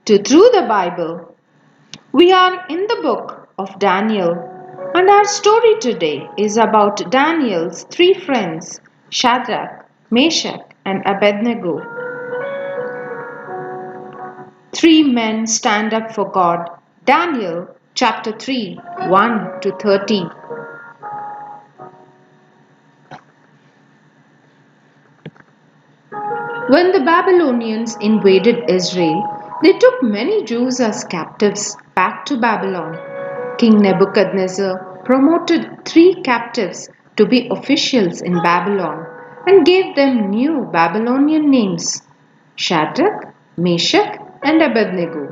to Through the Bible. We are in the book of Daniel, and our story today is about Daniel's three friends, Shadrach, Meshach, and Abednego. Three men stand up for God. Daniel chapter 3, 1 to 30. When the Babylonians invaded Israel, they took many Jews as captives back to Babylon. King Nebuchadnezzar promoted three captives to be officials in Babylon and gave them new Babylonian names: Shadrach, Meshach, and Abednego.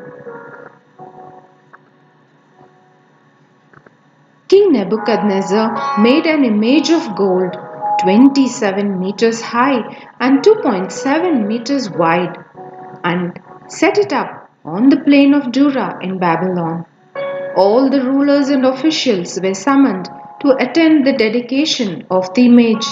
King Nebuchadnezzar made an image of gold 27 meters high and 2.7 meters wide and set it up on the plain of Dura in Babylon. All the rulers and officials were summoned to attend the dedication of the image.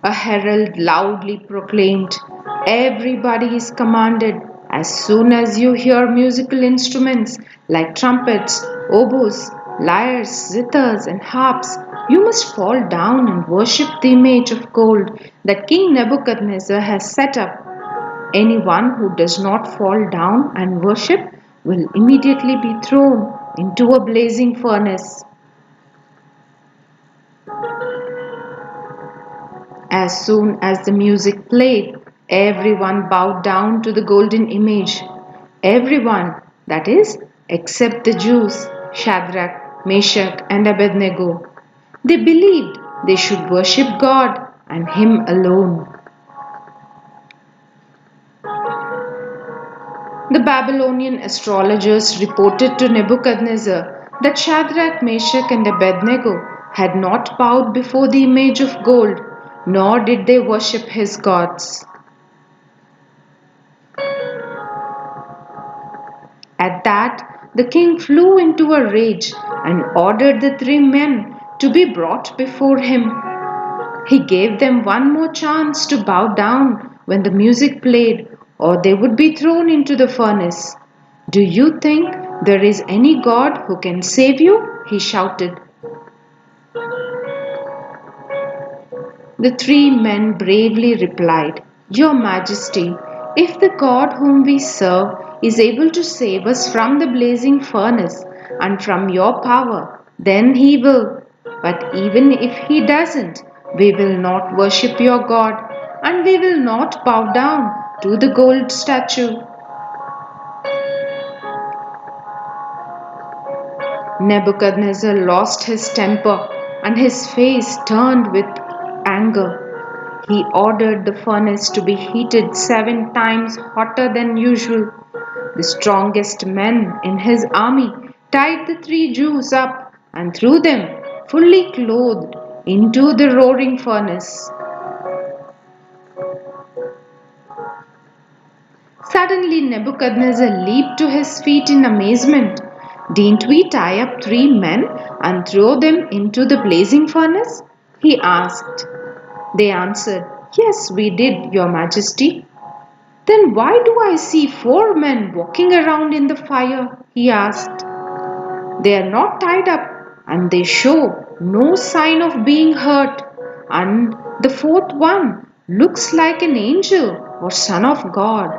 A herald loudly proclaimed, "Everybody is commanded, as soon as you hear musical instruments like trumpets, oboes, lyres, zithers, and harps, you must fall down and worship the image of gold that King Nebuchadnezzar has set up. Anyone who does not fall down and worship will immediately be thrown into a blazing furnace." As soon as the music played, everyone bowed down to the golden image. Everyone, that is, except the Jews, Shadrach, Meshach, and Abednego. They believed they should worship God and Him alone. The Babylonian astrologers reported to Nebuchadnezzar that Shadrach, Meshach, and Abednego had not bowed before the image of gold, nor did they worship his gods. At that, the king flew into a rage and ordered the three men to be brought before him. He gave them one more chance to bow down when the music played, or they would be thrown into the furnace. "Do you think there is any God who can save you?" he shouted. The three men bravely replied, "Your Majesty, if the God whom we serve is able to save us from the blazing furnace and from your power, then he will. But even if he doesn't, we will not worship your God, and we will not bow down to the gold statue." Nebuchadnezzar lost his temper and his face turned with anger. He ordered the furnace to be heated 7 times hotter than usual. The strongest men in his army tied the three Jews up and threw them, fully clothed, into the roaring furnace. Suddenly Nebuchadnezzar leaped to his feet in amazement. "Didn't we tie up 3 men and throw them into the blazing furnace?" he asked. They answered, "Yes, we did, Your Majesty." "Then why do I see 4 men walking around in the fire?" he asked. "They are not tied up and they show no sign of being hurt, and the 4th one looks like an angel or son of God."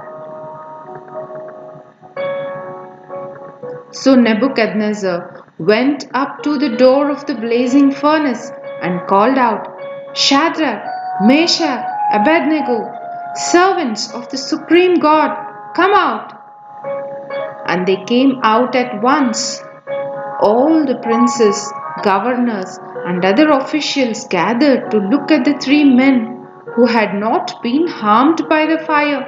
So Nebuchadnezzar went up to the door of the blazing furnace and called out, "Shadrach, Meshach, Abednego, servants of the supreme God, come out." And they came out at once. All the princes, governors, and other officials gathered to look at the 3 men who had not been harmed by the fire.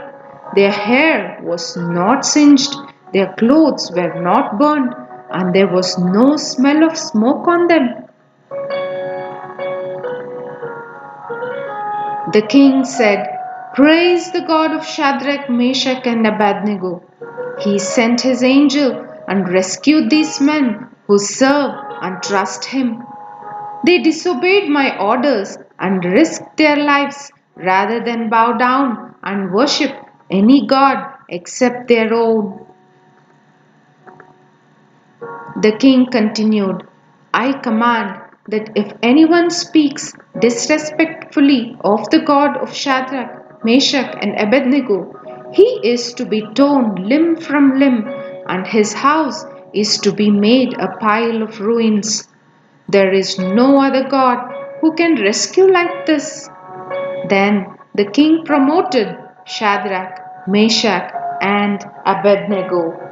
Their hair was not singed, their clothes were not burned, and there was no smell of smoke on them. The king said, "Praise the God of Shadrach, Meshach, and Abednego. He sent his angel and rescued these men who serve and trust him. They disobeyed my orders and risked their lives rather than bow down and worship any god except their own. The king continued, I command that if anyone speaks disrespectfully of the God of Shadrach, Meshach, and Abednego, he is to be torn limb from limb, and his house is to be made a pile of ruins. There is no other God who can rescue like this. Then the king promoted Shadrach, Meshach, and Abednego.